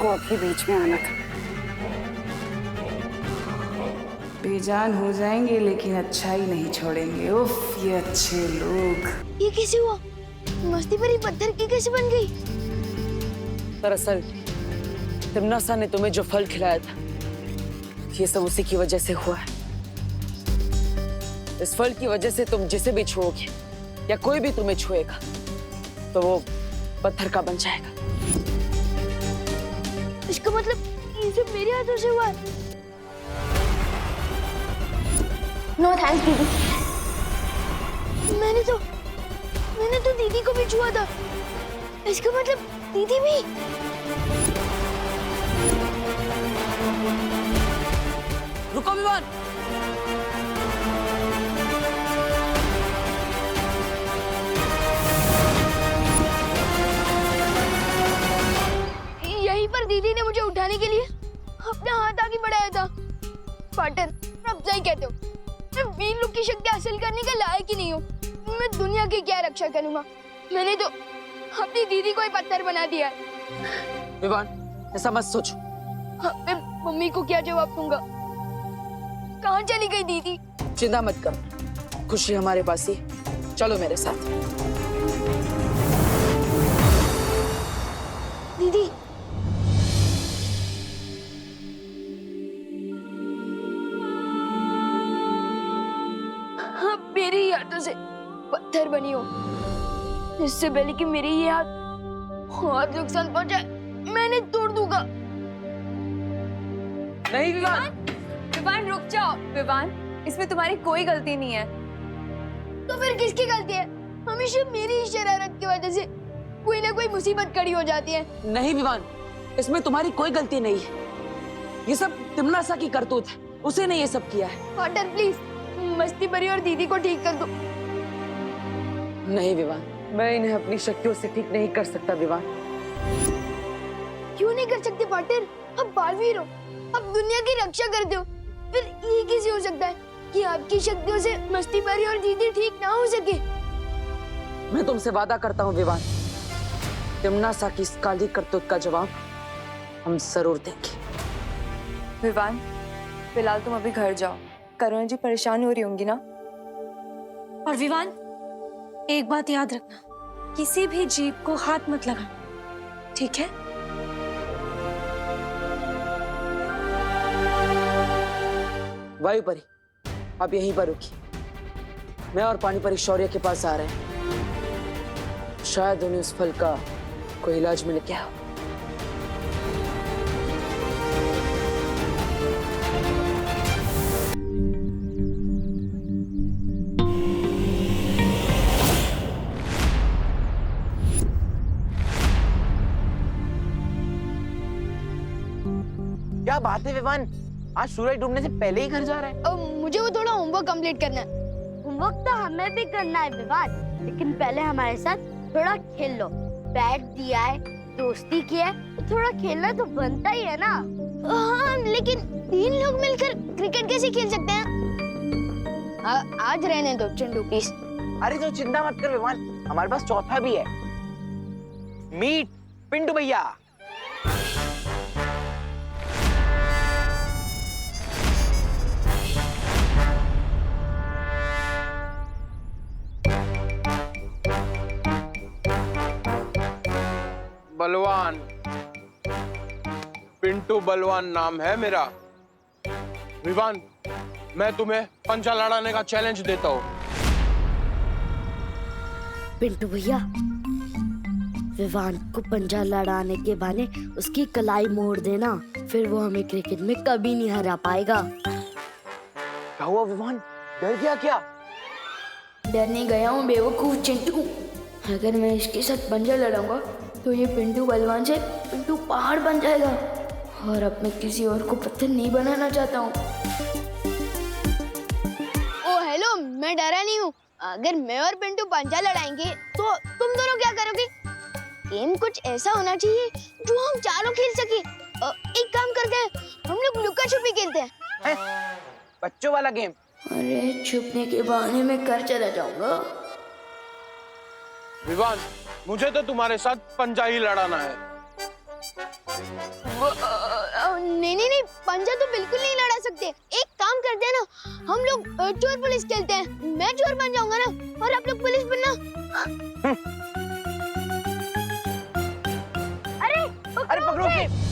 को अभी बीच में आना था। बेजान हो जाएंगे लेकिन अच्छा ही नहीं छोड़ेंगे। उफ, ये अच्छे लोग। ये कैसे हुआ? मस्ती भरी पत्थर की कैसे बन गई? दरअसल तिम्नासा ने तुम्हें जो फल खिलाया था, ये सब उसी की वजह से हुआ है। इस फल की वजह से तुम जिसे भी छुओगे या कोई भी तुम्हें छुएगा तो वो पत्थर का बन जाएगा। इसका मतलब ये सब मेरे हाथों से हुआ है? नो थैंक्स दीदी। मैंने तो दीदी को भी छुआ था। इसका मतलब दीदी भी। रुको विवान। यहीं पर दीदी ने मुझे उठाने के लिए अपना हाथ आगे बढ़ाया था। पार्टनर, अब सही कहते हो, मैं वीर लोग की शक्ति हासिल करने के लायक ही नहीं हूँ। मैं दुनिया की क्या रक्षा करूंगा? मैंने तो अपनी दीदी को ही पत्थर बना दिया है। विवान, ऐसा मत सोचो। मैं मम्मी को क्या जवाब दूंगा? कहाँ चली गई दीदी? चिंता मत करो, खुशी हमारे पास ही। चलो मेरे साथ। दीदी, हाँ, मेरी हाथों से पत्थर बनी हो, इससे पहले कि मेरी ये हाथ और नुकसान पहुंचाए, मैंने तोड़ दूंगा। नहीं विवान। विवान रुक जाओ। विवान, इसमें तुम्हारी कोई गलती नहीं है। तो फिर किसकी गलती है? हमेशा मेरी ही शरारत की वजह से कोई ना कोई मुसीबत खड़ी हो जाती है। नहीं विवान, इसमें तुम्हारी कोई गलती नहीं है। ये सब तिम्नासा की करतूत है, उसे ने ये सब किया है। पार्टनर प्लीज, मस्ती भरी और दीदी को ठीक कर दो। नहीं विवान, मैं इन्हें अपनी शक्तियों से ठीक नहीं कर सकता विवान। क्यों नहीं कर सकते पार्टनर? अब बालवीर हो, अब दुनिया की रक्षा करते हो, फिर ये कैसे हो सकता है कि आपकी शक्तियों से मस्ती भरी और दीदी ठीक ना हो सके? मैं तुमसे वादा करता हूँ विवान, तिम्नासा की इस काली करतूत का जवाब हम जरूर देंगे। विवान, फिलहाल तुम अभी घर जाओ। करुणा जी परेशान हो रही होंगी ना। और विवान, एक बात याद रखना, किसी भी जीव को हाथ मत लगाना, ठीक है? वायुपरी, आप यहीं पर रुकी। मैं और पानीपरी शौर्य के पास आ रहे हैं। शायद उन्हें उस फल का कोई इलाज मिल गया हो। क्या बात है विवान, आज सूरज डूबने से पहले ही घर जा रहा है? अब मुझे वो थोड़ा होमवर्क कंप्लीट करना है। होमवर्क तो हमें भी करना है विवान, लेकिन पहले हमारे साथ थोड़ा खेल लो। बैट दिया है, दोस्ती किया है, तो थोड़ा खेलना तो बनता ही है ना। हाँ, लेकिन 3 लोग मिलकर क्रिकेट कैसे खेल सकते हैं? आज रहने दो चंडू प्लीज। अरे तो चिंता मत कर विवान, हमारे पास चौथा भी है। मीट पिंटू भैया। बलवान, पिंटू बलवान नाम है मेरा। विवान, मैं तुम्हें पंजा लड़ाने का चैलेंज देता हूँ। पिंटू भैया, विवान को पंजा लड़ाने के बहाने उसकी कलाई मोड़ देना, फिर वो हमें क्रिकेट में कभी नहीं हरा पाएगा। क्या हुआ विवान, डर गया क्या? डरने गया हूँ बेवकूफ चिंटू। अगर मैं इसके साथ पंजा लड़ाऊंगा तो ये पिंटू बलवान से पिंटू पहाड़ बन जाएगा, और अब मैं किसी और को पत्थर नहीं बनाना चाहता हूँ। ओ हेलो, मैं डरा नहीं हूँ। अगर मैं और पिंटू पंजा लड़ाएंगे तो तुम दोनों क्या करोगे? गेम कुछ ऐसा होना चाहिए जो हम चारों खेल सके। एक काम करते हैं, हम लोग लुका छुपी खेलते हैं। बच्चों वाला गेम? अरे छुपने के बहाने में घर चला जाऊंगा। विवान, मुझे तो तुम्हारे साथ पंजा ही लड़ाना है। नहीं नहीं नहीं, पंजा तो बिल्कुल नहीं लड़ा सकते। एक काम करते हैं ना, हम लोग चोर पुलिस खेलते हैं। मैं चोर बन जाऊंगा ना और आप लोग पुलिस बनना। अरे पकड़ो के।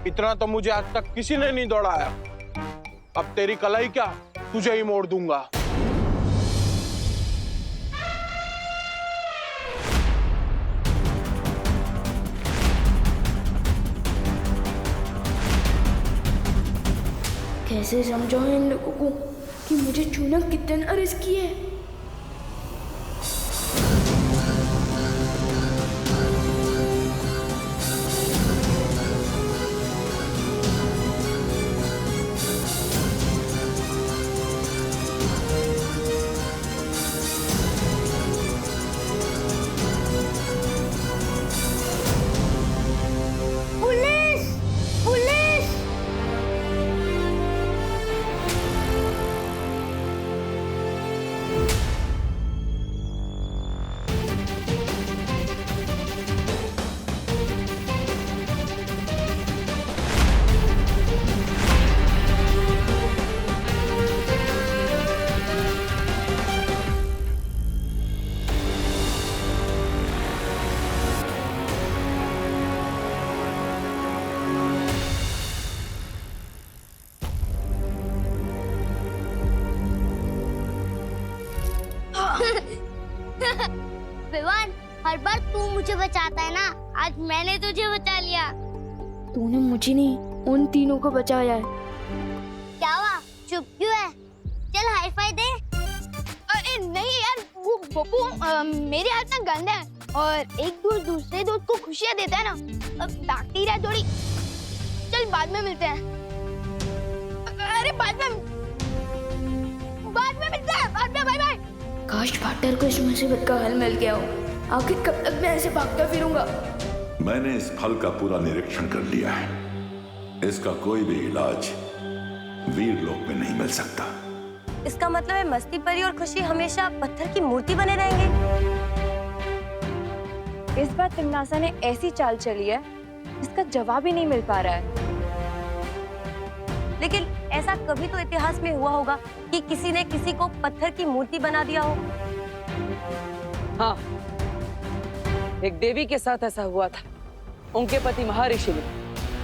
इतना तो मुझे आज तक किसी ने नहीं दौड़ाया। अब तेरी कलाई क्या, तुझे ही मोड़ दूंगा। कैसे समझाऊं इन लोगों को कि मुझे छूना कितना रिस्की है। विवान, हर बार तू मुझे बचाता है ना, आज मैंने तुझे बचा लिया। तूने मुझे नहीं, उन तीनों को बचाया है। क्या हुआ, चुप क्यों है? चल हाई फाई दे। अरे नहीं यार, वो बब्बू मेरे हाथ में गंदा है और एक दोस्त दूसरे दोस्त को खुशियां देता है ना, बैक्टीरिया थोड़ी। चल बाद में मिलते हैं। अरे बाद में मिलते हैं, बाद में, बाय बाय। काश पार्टनर को इस मुसीबत का हल मिल गया हो। आखिर कब तक मैं ऐसे भागता फिरूंगा? मैंने इस फल का पूरा निरीक्षण कर लिया है। इसका कोई भी इलाज वीर लोक में नहीं मिल सकता। इसका मतलब है मस्ती परी और खुशी हमेशा पत्थर की मूर्ति बने रहेंगे। इस बार तिमनासा ने ऐसी चाल चली है, इसका जवाब ही नहीं मिल पा रहा है। लेकिन ऐसा कभी तो इतिहास में हुआ होगा कि किसी ने किसी को पत्थर की मूर्ति बना दिया हो। हाँ, एक देवी के साथ ऐसा हुआ था। उनके पति महर्षि ने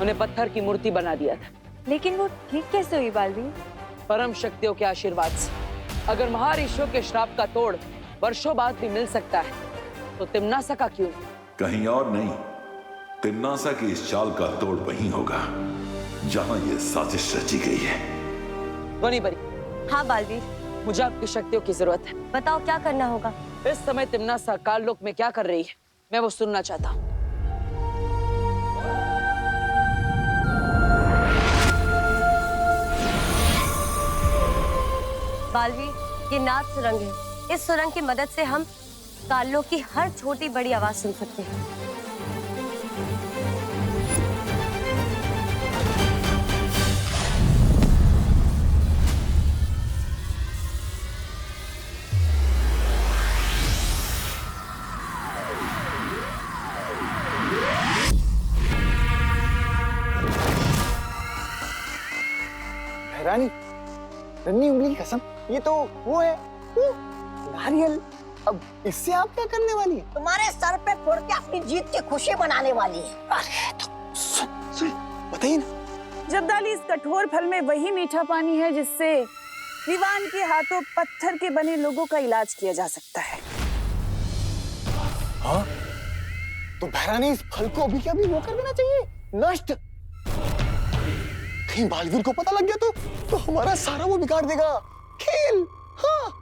उन्हें पत्थर की मूर्ति बना दिया था। लेकिन वो ठीक कैसे हुई बालवीर? परम शक्तियों के आशीर्वाद से। अगर महर्षियों के श्राप का तोड़ वर्षों बाद भी मिल सकता है, तो तिमनासा का क्यों? कहीं और नहीं, तिमनासा की इस चाल का तोड़ वहीं होगा जहां ये साजिश रची गई है। ध्वनि परी। हाँ बालवीर, मुझे आपकी शक्तियों की जरूरत है। बताओ क्या करना होगा। इस समय तिमनासा काललोक में क्या कर रही है, मैं वो सुनना चाहता हूँ। बालवीर, ये नाद सुरंग है। इस सुरंग की मदद से हम काललोक की हर छोटी बड़ी आवाज सुन सकते हैं। रानी, नन्ही उंगली की कसम, ये तो वो है, वो नारियल। अब इससे आप क्या करने वाली है? तुम्हारे सर पे फोड़ के अपनी जीत की खुशी मनाने वाली है। अरे तो सुन बताइए ना। जब्दाली, इस कठोर फल में वही मीठा पानी है जिससे विवान के हाथों पत्थर के बने लोगों का इलाज किया जा सकता है। हाँ, तो भैरानी, इस फल को अभी के अभी वो कर देना चाहिए, नष्ट। कहीं बालवीर को पता लग गया तो हमारा सारा वो बिगाड़ देगा खेल। हाँ,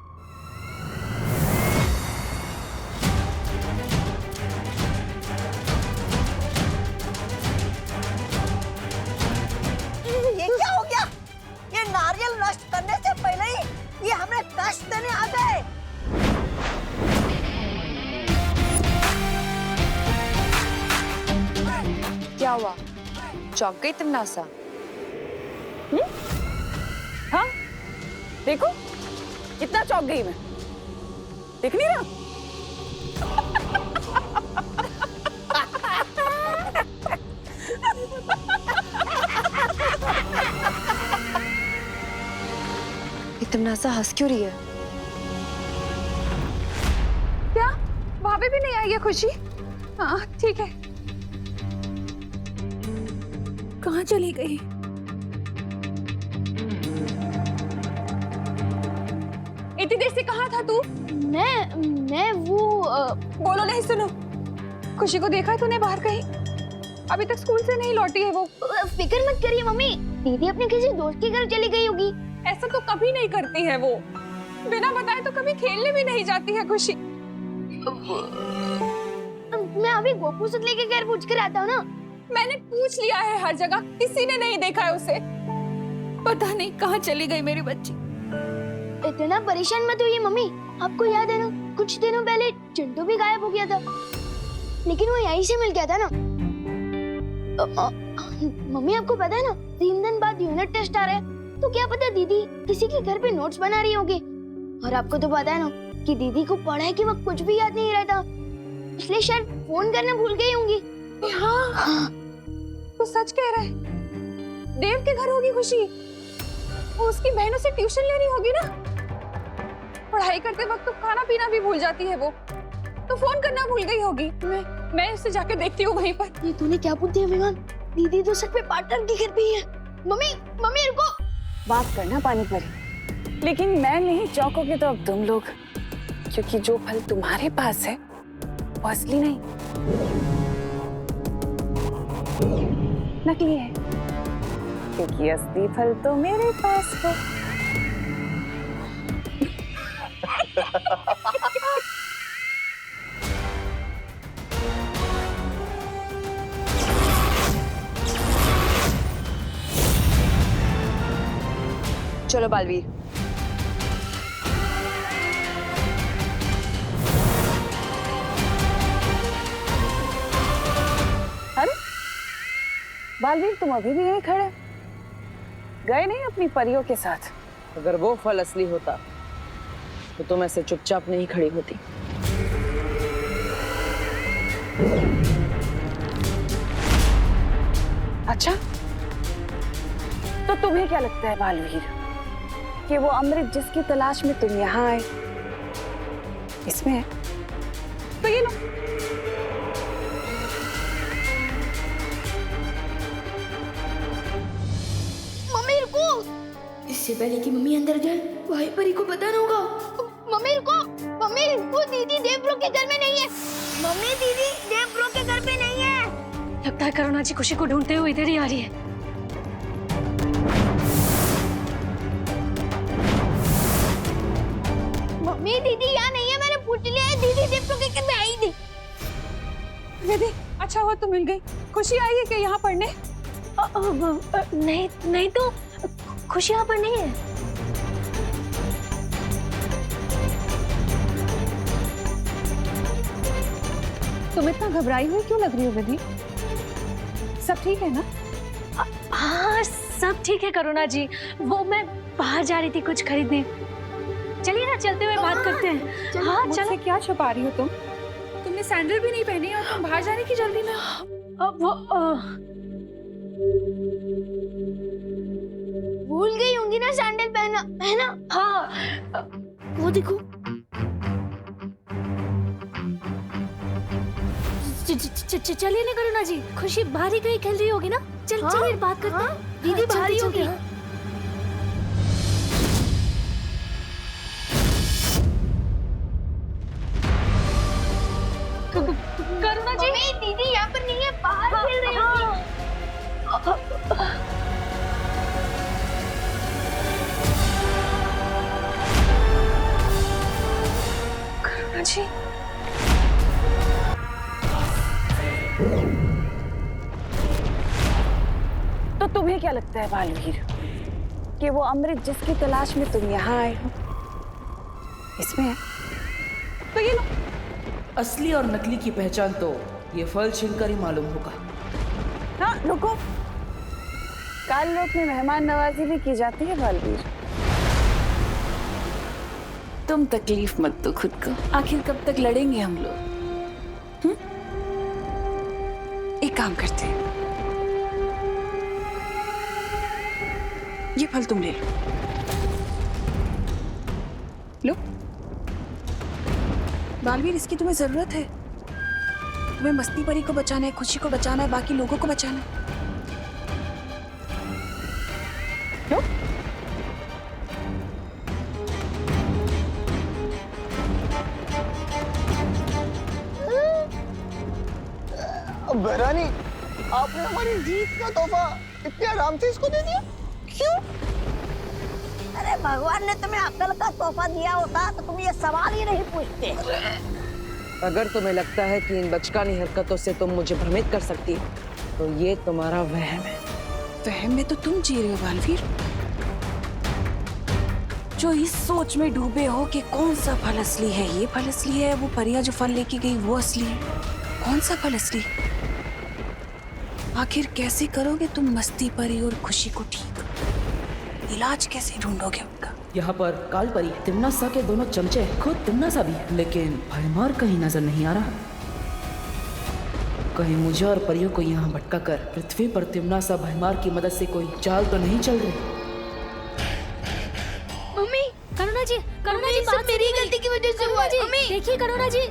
ये क्या हो गया? ये नारियल नष्ट करने से पहले ही ये हमने हुआ? चौंक गई तुम नासा? हाँ देखो, कितना चौंक गई मैं, दिख नहीं रहा? ये तुम नासा हंस क्यों रही है? क्या भाभी भी नहीं आई है खुशी? हाँ ठीक है। कहाँ चली गई? इतनी देर से कहाँ था तू? मैं वो बोलो नहीं, सुनो। खुशी को देखा है तूने बाहर कहीं? अभी तक स्कूल से नहीं लौटी है वो। फिक्र मत करिए मम्मी, दीदी अपने किसी दोस्त के घर चली गई होगी। ऐसा तो कभी नहीं करती है वो, बिना बताए तो कभी खेलने भी नहीं जाती है खुशी। मैं अभी गोपू से लेके घर पूछ कर आता हूँ ना। मैंने पूछ लिया है हर जगह, किसी ने नहीं देखा है उसे। पता नहीं कहाँ चली गई मेरी बच्ची। इतना परेशान मत होइए मम्मी, आपको याद है ना कुछ दिनों पहले चिंटू भी गायब हो गया था, लेकिन वो यहीं से मिल गया था ना। मम्मी आपको पता है ना 3 दिन बाद यूनिट टेस्ट आ रहा है, तो क्या पता दीदी किसी के घर पे नोट्स बना रही होगी। और आपको तो पता है ना कि दीदी को पढ़ाई के वक्त कुछ भी याद नहीं रहता, इसलिए शायद फोन करना भूल गई होंगी। हाँ, तो सच कह रहा है, देव के घर होगी खुशी। वो उसकी बहनों से ट्यूशन ले रही होगी ना। पढ़ाई करते वक्त तो खाना पीना भी भूल जाती है वो, तो फोन करना भूल गई होगी। मैं उससे जाकर देखती हूँ वहीं पर। ये तूने क्या पूछ दिया विमान? दीदी तो सच में पार्टनर के घर पे ही है। मम्मी रुको। बात करना पानी परी, लेकिन मैं नहीं चौंकोगे तो अब तुम लोग, क्योंकि जो फल तुम्हारे पास है वो असली नहीं, नकली है। क्योंकि असली फल तो मेरे पास है। चलो बालवीर। अरे बालवीर, तुम अभी भी यहीं खड़े, गए नहीं अपनी परियों के साथ? अगर वो फल असली होता तो तुम ऐसे चुपचाप नहीं खड़ी होती। अच्छा, तो तुम्हें क्या लगता है बालवीर कि वो अमृत जिसकी तलाश में तुम यहाँ आए इसमें है? तो ये लो। मम्मी रुको। इससे पहले कि मम्मी अंदर जाए भाई परी को बताना होगा। मम्मी रुको। दीदी देव ब्रो के घर में नहीं है। मम्मी दीदी देव ब्रो के घर पे नहीं है। लगता है करुणा जी खुशी को ढूंढते हुए इधर ही आ रही है। मम्मी दीदी यहाँ नहीं है, मैंने पूछ लिया है। दीदी देव ब्रो के घर में आई थी। दीदी अच्छा हुआ तुम मिल गई। खुशी आई है क्या यहाँ पढ़ने? नहीं तो खुशी यहाँ पर नहीं है। तुम इतना घबराई हुई क्यों लग रही हो विधि? सब ठीक है ना? हाँ सब ठीक है करुणा जी, वो मैं बाहर जा रही थी कुछ खरीदने। चलिए ना चलते हुए बात करते हैं। हाँ मुझसे क्या छुपा रही हो तुम? तुमने सैंडल भी नहीं पहनी और तुम बाहर जाने की जल्दी में। भूल गई होंगी ना सैंडल पहना, है ना? हाँ वो देखो। चलिए ना करुणा जी, खुशी बाहर ही कहीं खेल रही होगी ना। चलिए बात करते हैं। दीदी बाहर ही होगी। करुणा जी दीदी यहाँ पर नहीं है, बाहर खेल रही होगी। करुणा जी तो तुम्हें क्या लगता है बालवीर कि वो अमृत जिसकी तलाश में तुम यहाँ आए हो इसमें है? तो ये लो। असली और नकली की पहचान तो ये फल छीनकर ही मालूम होगा। हाँ रुको, काल लोक में मेहमान नवाजी भी की जाती है बालवीर। तुम तकलीफ मत दो खुद को, आखिर कब तक लड़ेंगे हम लोग? एक काम करते हैं, ये फल तुम ले लो। लो बालवीर, इसकी तुम्हें जरूरत है। तुम्हें मस्ती परी को बचाना है, खुशी को बचाना है, बाकी लोगों को बचाना है। लो। बहरानी, आपने हमारी जीत का तोहफा इतने आराम से इसको दे दिया, क्यों? अरे भगवान ने तुम्हें अक्ल का तोहफा दिया होता तो तुम ये सवाल ही नहीं पूछते। अगर तुम्हें लगता है कि इन बचकानी हरकतों से तुम मुझे भ्रमित कर सकती हो, तो ये तुम्हारा वहम है। वहम में तो तुम जी रहे हो बालवीर, जो इस सोच में डूबे हो कि कौन सा फल असली है, ये फल असली है, वो परिया जो फल लेके गई वो असली है। कौन सा फल असली? आखिर कैसे करोगे तुम मस्ती परी और खुशी को ठीक? इलाज कैसे ढूंढोगे उनका? यहाँ पर काल परी, तिम्नासा के दोनों चमचे, खुद तिम्नासा भी है, लेकिन भयमार कहीं नजर नहीं आ रहा। कहीं मुझे और परियों को यहाँ भटका कर पृथ्वी पर तिम्नासा भयमार की मदद से कोई चाल तो नहीं चल रही? मम्मी, करुणा जी बात मेरी गलती की वजह से हुआ है। मम्मी देखिए करुणा जी।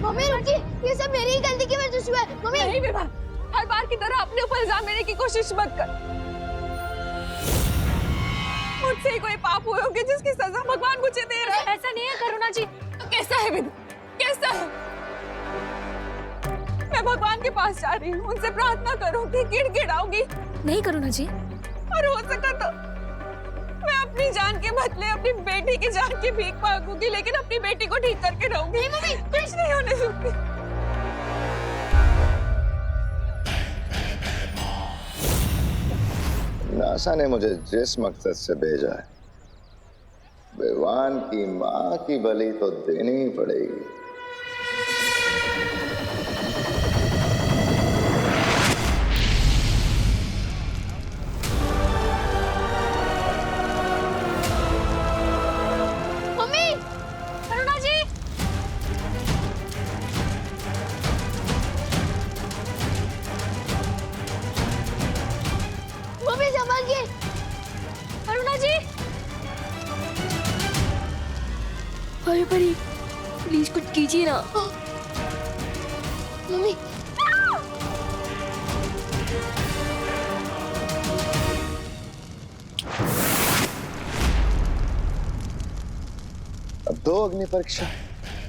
मम्मी रुकिए, ये सब मेरी ही गलती की वजह से हुआ है। मम्मी नहीं विभा, हर बार की तरह अपने ऊपर इल्जाम लेने की कोशिश मत कर। मुझसे ही कोई पाप हुए होंगे जिसकी सजा भगवान मुझे दे रहा है। ऐसा नहीं है करुणा जी। तो कैसा है विभा, कैसा है? मैं भगवान के पास जा रही हूँ, उनसे प्रार्थना करूंगी, गिड़गिड़ाऊंगी। नहीं करुणा जी, और हो सका तो मैं अपनी जान के बदले अपनी बेटी की जान की भीख मांगूंगी, लेकिन अपनी बेटी को ठीक करके रहूंगी। नहीं मम्मी, कुछ नहीं होने दूंगी। नासा ने मुझे जिस मकसद से भेजा है, विवान की माँ की बलि तो देनी ही पड़ेगी। मम्मी, करुणा जी। मम्मी संभालिए। करुणा जी। अरे परी, प्लीज कुछ कीजिए ना। मम्मी अब दो अग्नि परीक्षा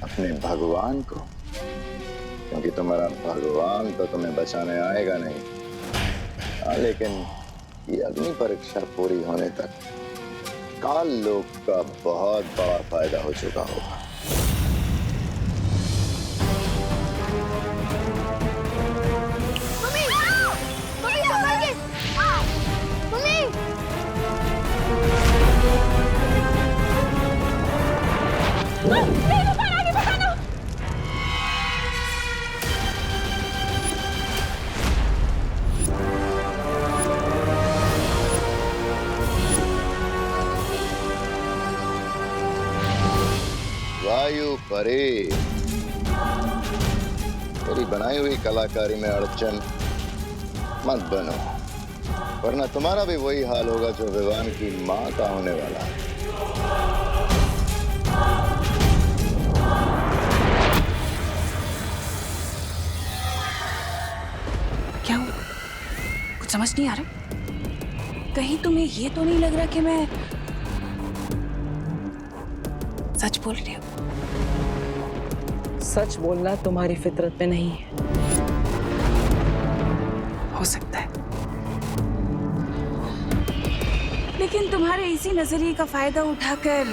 अपने भगवान को, क्योंकि तुम्हारा भगवान तो तुम्हें बचाने आएगा नहीं। हाँ, लेकिन ये अग्नि परीक्षा पूरी होने तक काल लोक का बहुत बड़ा फायदा हो चुका होगा। मम्मी संभालिए। मम्मी वायु परी, मेरी बनाई हुई कलाकारी में अड़चन मत बनो, वरना तुम्हारा भी वही हाल होगा जो विवान की माँ का होने वाला है। क्या हुआ? कुछ समझ नहीं आ रहा? कहीं तुम्हें ये तो नहीं लग रहा कि मैं सच बोल रही हूँ? सच बोलना तुम्हारी फितरत में नहीं है। हो सकता है, लेकिन तुम्हारे इसी नजरिए का फायदा उठाकर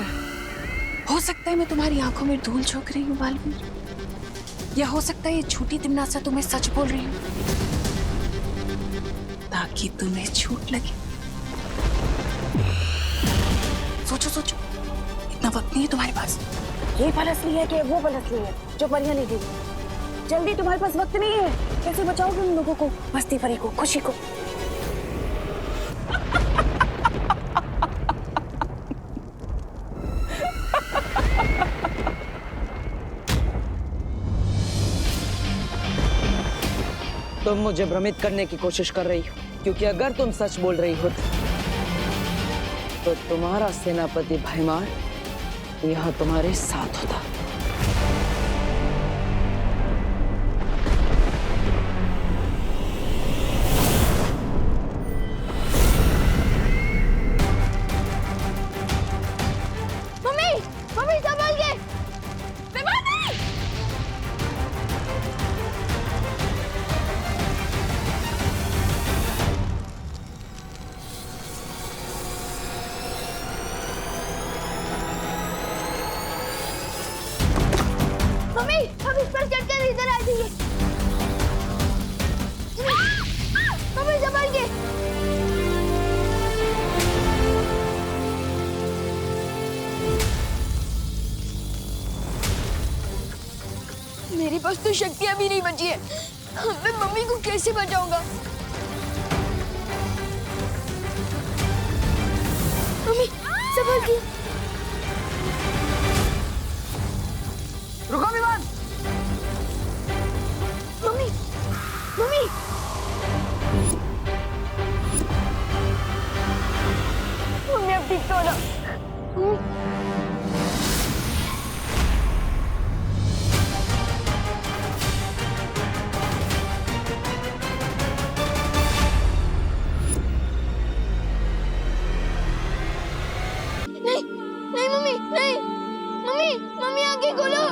हो सकता है मैं तुम्हारी आंखों में धूल झोंक रही हूँ बालवीर, या हो सकता है ये झूठी तिम्नासा तुम्हें सच बोल रही हूँ ताकि तुम्हें झूठ लगे। सोचो सोचो, इतना वक्त नहीं है तुम्हारे पास। ये फल असली है कि वो फल असली है जो परियां ले गई? जल्दी, तुम्हारे पास वक्त नहीं है। कैसे बचाओगे उन लोगों को, मस्ती परी को, खुशी को? तुम मुझे भ्रमित करने की कोशिश कर रही हो, क्योंकि अगर तुम सच बोल रही हो तो तुम्हारा सेनापति भैमार यहाँ तुम्हारे साथ होता। मम्मी, मम्मी संभाल के। मम्मी, हम इस पर चढ़कर इधर आ जाइए। मम्मी संभाल के। मेरे पास तो शक्तियां भी नहीं बची है। मैं मम्मी को कैसे बचाऊंगा? मम्मी संभाल के। रुको विमान। Mummy, mummy. मम्मी अब ठीक तो ना। नहीं, नहीं मम्मी, नहीं। मम्मी, मम्मी आगे खोलो।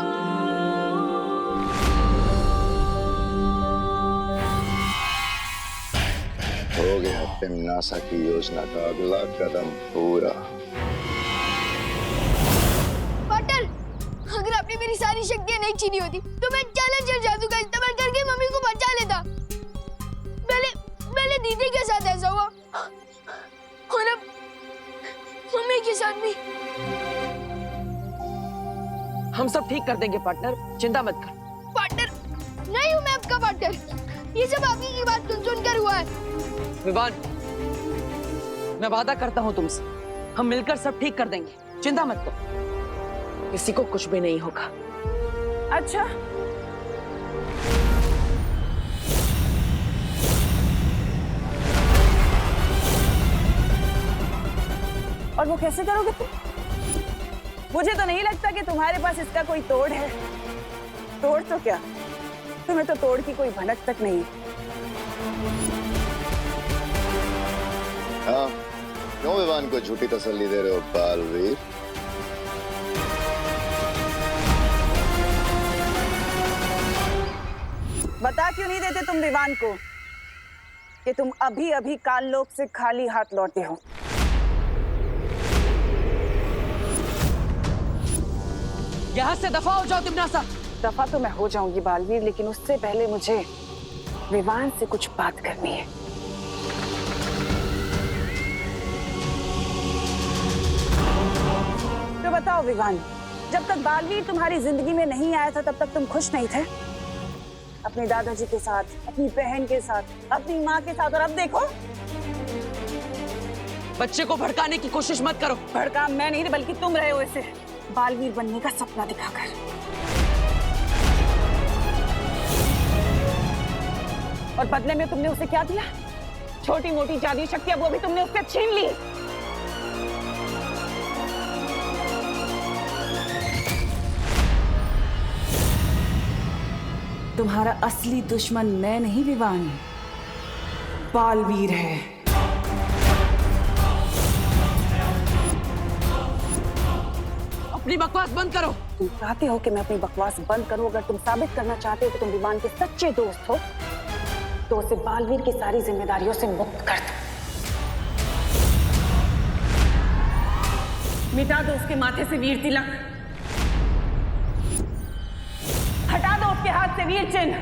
हो गया तिम्नासा की योजना का अगला कदम पूरा। पार्टनर, अगर आपने मेरी सारी शक्तियां नहीं छीनी होती तो मैं चैलेंजर जादू का इस्तेमाल करके मम्मी को बचा लेता। पहले दीदी के साथ ऐसा हुआ और अब मम्मी के साथ भी। हम सब ठीक कर देंगे पार्टनर, चिंता मत कर। पार्टनर नहीं हूँ मैं आपका पार्टनर। ये सब आपकी की बात सुनकर हुआ है। विवान, मैं वादा करता हूँ तुमसे, हम मिलकर सब ठीक कर देंगे, चिंता मत करो, किसी को कुछ भी नहीं होगा। अच्छा, और वो कैसे करोगे तुम? मुझे तो नहीं लगता कि तुम्हारे पास इसका कोई तोड़ है। तोड़ तो क्या, तुम्हें तो तोड़ की कोई भनक तक नहीं। हाँ, क्यों विवान को झूठी तसल्ली दे रहे हो बालवीर? बता क्यों नहीं देते तुम विवान को कि तुम अभी अभी काललोक से खाली हाथ लौटे हो? यहाँ से दफा हो जाओ तिम्नासा। दफा तो मैं हो जाऊंगी बालवीर, लेकिन उससे पहले मुझे विवान से कुछ बात करनी है। तो बताओ विवान, जब तक बालवीर तुम्हारी जिंदगी में नहीं आया था तब तक तुम खुश नहीं थे? अपने दादाजी के साथ, अपनी बहन के साथ, अपनी माँ के साथ, और अब देखो। बच्चे को भड़काने की कोशिश मत करो। भड़का मैं नहीं, बल्कि तुम रहे हो इसे बालवीर बनने का सपना दिखाकर। और बदले में तुमने उसे क्या दिया? छोटी मोटी जादुई शक्तियां वो भी तुमने उससे छीन ली। तुम्हारा असली दुश्मन मैं नहीं विवान, बालवीर है। अपनी बकवास बंद करो। तुम चाहते हो कि मैं अपनी बकवास बंद करूं? अगर तुम साबित करना चाहते हो कि तुम विवान के सच्चे दोस्त हो तो उसे बालवीर की सारी जिम्मेदारियों से मुक्त कर दो। मिटा दो उसके माथे से वीर तिलक, हटा दो उसके हाथ से वीर चिन्ह।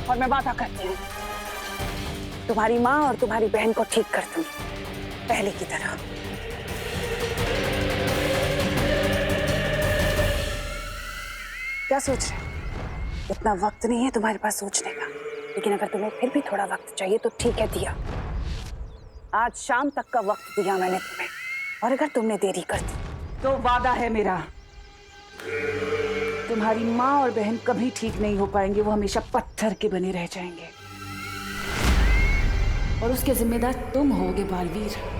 और मैं वादा करती हूँ तुम्हारी माँ और तुम्हारी बहन को ठीक कर दूंगी, पहले की तरह। क्या सोच रहे हो? इतना वक्त नहीं है तुम्हारे पास सोचने का, लेकिन अगर तुम्हें फिर भी थोड़ा वक्त चाहिए तो ठीक है, दिया। आज शाम तक का वक्त दिया मैंने तुम्हें, और अगर तुमने देरी कर दी तो वादा है मेरा, तुम्हारी माँ और बहन कभी ठीक नहीं हो पाएंगे, वो हमेशा पत्थर के बने रह जाएंगे, और उसके जिम्मेदार तुम होगे बालवीर।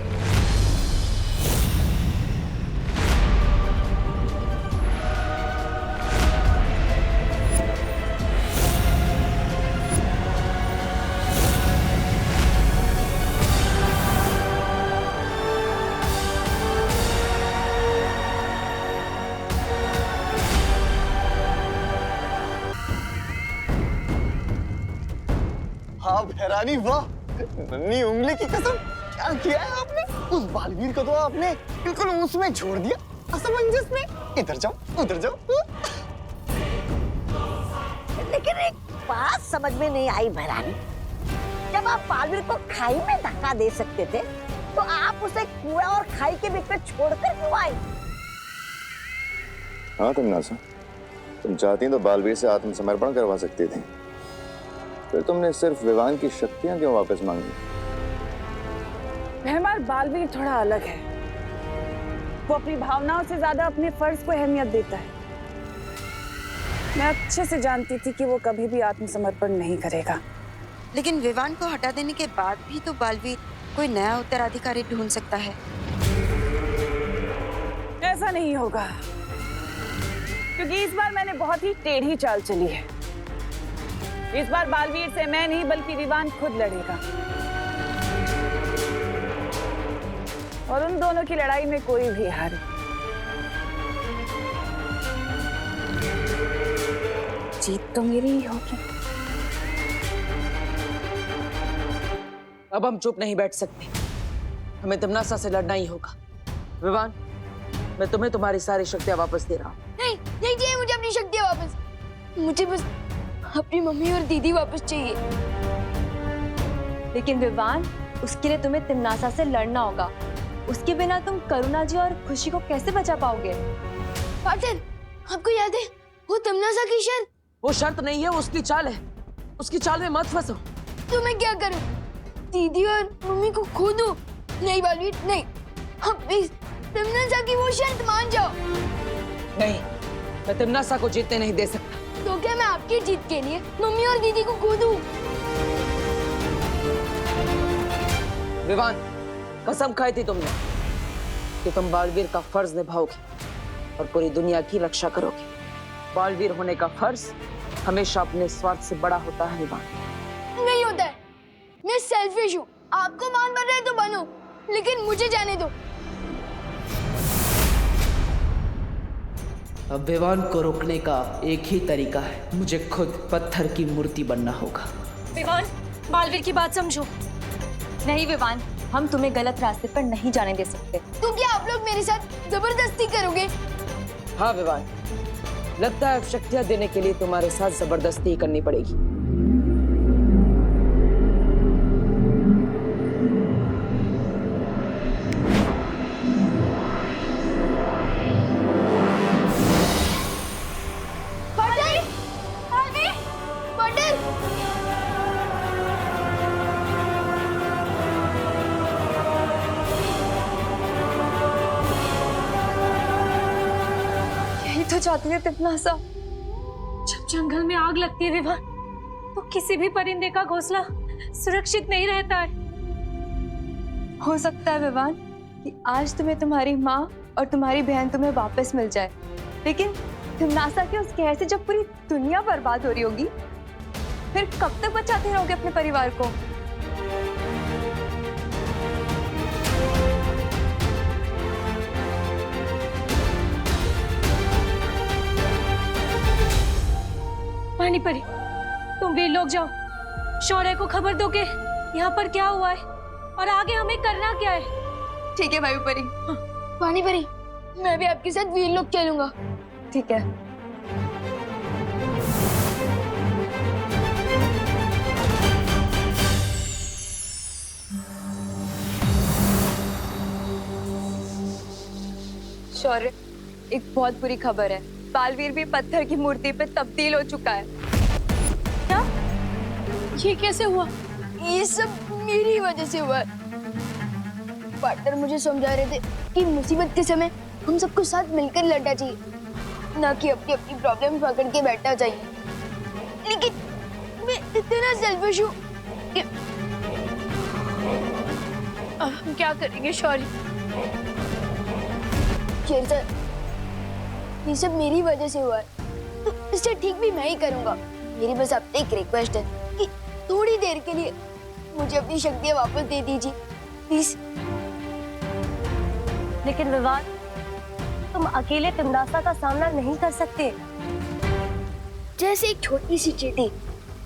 हाँ भैरानी, वाह, नन्ही उंगली की कसम, क्या किया है आपने? उस बालवीर को तो आपने बिल्कुल उसमें छोड़ दिया, असमंजस में। इधर जाओ, उधर जाओ। लेकिन एक बात समझ में नहीं आई भैरानी, जब आप बालवीर को खाई में धक्का दे सकते थे तो आप उसे कुआं और खाई के बीच में छोड़कर क्यों आई? हाँ तुमनासा, तुम चाहती तो बालवीर से आत्मसमर्पण करवा सकती थी, फिर तुमने सिर्फ विवान की शक्तियां क्यों वापस मांगी? मेहमान, बालवीर थोड़ा अलग है। वो अपनी भावनाओं से ज्यादा अपने फर्ज को अहमियत देता है। मैं अच्छे से जानती थी कि वो कभी भी आत्मसमर्पण नहीं करेगा। लेकिन विवान को हटा देने के बाद भी तो बालवीर कोई नया उत्तराधिकारी ढूंढ सकता है। ऐसा नहीं होगा, क्योंकि इस बार मैंने बहुत ही टेढ़ी चाल चली है। इस बार बालवीर से मैं नहीं बल्कि विवान खुद लड़ेगा, और उन दोनों की लड़ाई में कोई भी हारे। जीत तो मेरी ही होगी। अब हम चुप नहीं बैठ सकते, हमें तिम्नासा से लड़ना ही होगा। विवान, मैं तुम्हें तुम्हारी सारी शक्तियां वापस दे रहा हूँ। नहीं, नहीं चाहिए मुझे अपनी शक्तियाँ वापस। मुझे बस अपनी मम्मी और दीदी वापस चाहिए। लेकिन विवान, उसके लिए तुम्हें तिम्नासा से लड़ना होगा। उसके बिना तुम करुणा जी और खुशी को कैसे बचा पाओगे? पाटिल, आपको याद है वो तिम्नासा की शर्त? वो शर्त नहीं है, वो उसकी चाल है। उसकी चाल में मत फंसो। तो मैं क्या करूं? दीदी और मम्मी को खो दूं? नहीं बालवीर, नहीं। अब प्लीज तिम्नासा की वो शर्त मान जाओ। नहीं, मैं तिम्नासा को जीतने नहीं दे सकता। तो क्या मैं आपकी जीत के लिए मम्मी और दीदी को खो दूं? विवान, कसम खाई थी तुमने कि तुम बालवीर का फर्ज निभाओगे और पूरी दुनिया की रक्षा करोगे। बालवीर होने का फर्ज हमेशा अपने स्वार्थ से बड़ा होता है विवान। नहीं होता है, मैं सेल्फिश हूँ। आपको मान बन रहे तो बनो, लेकिन मुझे जाने दो। अब विवान को रोकने का एक ही तरीका है, मुझे खुद पत्थर की मूर्ति बनना होगा। विवान, बालवीर की बात समझो। नहीं विवान, हम तुम्हें गलत रास्ते पर नहीं जाने दे सकते। तो क्या आप लोग मेरे साथ जबरदस्ती करोगे? हाँ विवान, लगता है अब शक्तियां देने के लिए तुम्हारे साथ जबरदस्ती करनी पड़ेगी। तो चाहती है तिम्नासा। जब जंगल में आग लगती है विवान, तो किसी भी परिंदे का घोंसला सुरक्षित नहीं रहता है। हो सकता है विवान कि आज तुम्हें तुम्हारी माँ और तुम्हारी बहन तुम्हें वापस मिल जाए, लेकिन तिम्नासा के उस कहर से जब पूरी दुनिया बर्बाद हो रही होगी, फिर कब तक बचाते रहोगे अपने परिवार को? पानी परी, तुम वीर लोग जाओ, शौर्य को खबर दो कि यहाँ पर क्या हुआ है और आगे हमें करना क्या है। ठीक है वायु परी। हाँ। पानी परी, मैं भी आपके साथ वीर लोग चलूंगा। ठीक है। शौर्य, एक बहुत बुरी खबर है। बालवीर भी पत्थर की मूर्ति पे तब्दील हो चुका है। क्या? ये कैसे हुआ? ये सब मेरी वजह से हुआ है। पार्टनर मुझे समझा रहे थे कि मुसीबत के समय हम सबको साथ मिलकर लड़ना चाहिए, ना कि अपनी अपनी प्रॉब्लम पकड़ के बैठना चाहिए। लेकिन मैं इतना सेल्फिश हूँ कि अब हम क्या करेंगे शौर्य? शेर सर, ये सब मेरी वजह से हुआ है, तो इसे ठीक भी मैं ही करूँगा। मेरी बस आपसे एक रिक्वेस्ट है कि थोड़ी देर के लिए मुझे अपनी शक्तियाँ वापस दे दीजिए, प्लीज। लेकिन विवान, तुम अकेले तिमनासा का सामना नहीं कर सकते। जैसे एक छोटी सी चींटी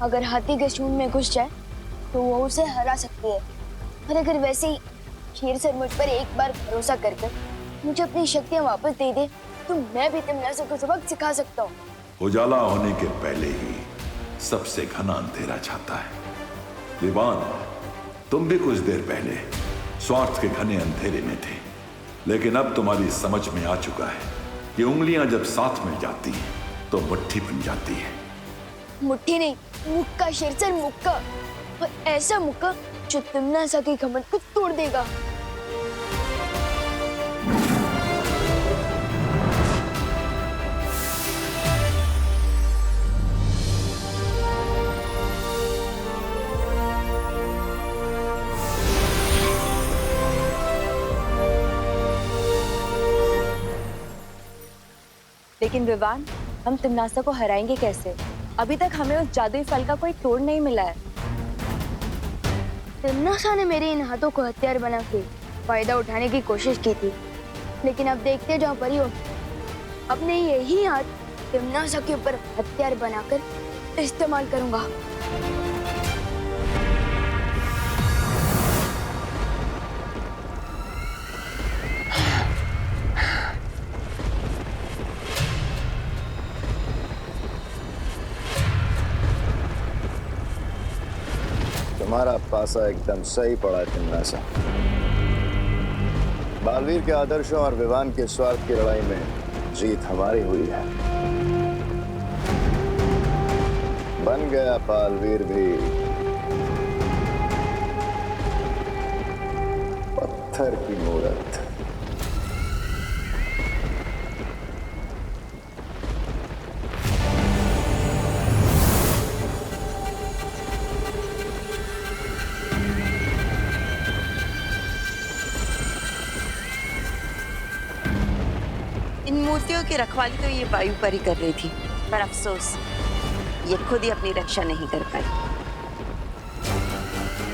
अगर हाथी के सूंड में घुस जाए तो वो उसे हरा सकती है, और अगर वैसे ही शेर सर मुझ पर एक बार भरोसा कर मुझे अपनी शक्तियाँ वापस दे दे तो मैं भी तिमनासा को सबक सिखा सकता हूँ। उजाला होने के पहले ही सबसे घना अंधेरा छाता है। विवान, तुम भी कुछ देर पहले स्वार्थ के घने अंधेरे में थे, लेकिन अब तुम्हारी समझ में आ चुका है कि उंगलियां जब साथ मिल जाती हैं तो मुट्ठी बन जाती है। मुट्ठी नहीं, मुक्का शेर सर, मुक्का, और ऐसा मुक्का जो तिमनासा के घमंड को तोड़ देगा। लेकिन विवान, हम तिमनासा को हराएंगे कैसे? अभी तक हमें उस जादुई फल का कोई तोड़ नहीं मिला है। तिमनासा ने मेरे इन हाथों को हथियार बना के फायदा उठाने की कोशिश की थी, लेकिन अब देखते जाओ परियो, अपने यही हाथ तिमनासा के ऊपर हथियार बनाकर इस्तेमाल करूंगा। तुम्हारा पासा एकदम सही पड़ा है तिमनासा। बालवीर के आदर्शों और विवान के स्वार्थ की लड़ाई में जीत हमारी हुई है। बन गया बालवीर भी पत्थर की मूरत। इन मूर्तियों की रखवाली तो ये वायु परी कर रही थी, पर अफसोस ये खुद ही अपनी रक्षा नहीं कर पाई।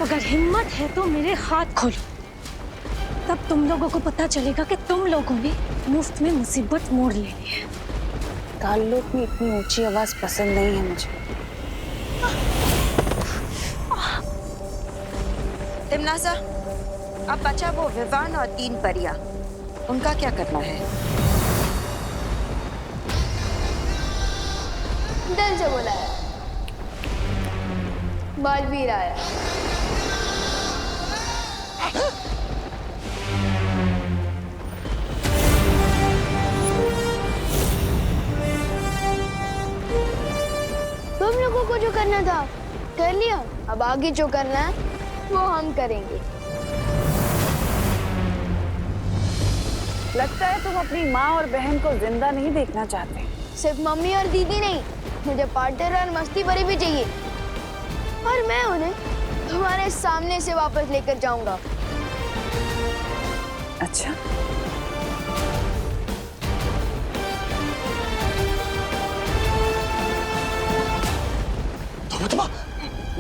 अगर हिम्मत है तो मेरे हाथ खोलो, तब तुम लोगों को पता चलेगा कि तुम लोगों ने मुफ्त में मुसीबत मोड़ लेनी है। काललोक में इतनी ऊंची आवाज पसंद नहीं है मुझे। तिमनासा, अब बचा वो विवान और 3 परियां, उनका क्या करना है? दिल से बोला है, बालवीर आया। तुम लोगों को जो करना था कर लिया, अब आगे जो करना है वो हम करेंगे। लगता है तुम अपनी माँ और बहन को जिंदा नहीं देखना चाहते। सिर्फ मम्मी और दीदी नहीं, मुझे पार्टनर और मस्ती भरी भी चाहिए, और मैं उन्हें तुम्हारे सामने से वापस लेकर जाऊंगा। अच्छा,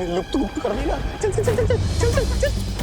लुक तो गुप्त कर देगा। चल चल चल चल चल चल चल।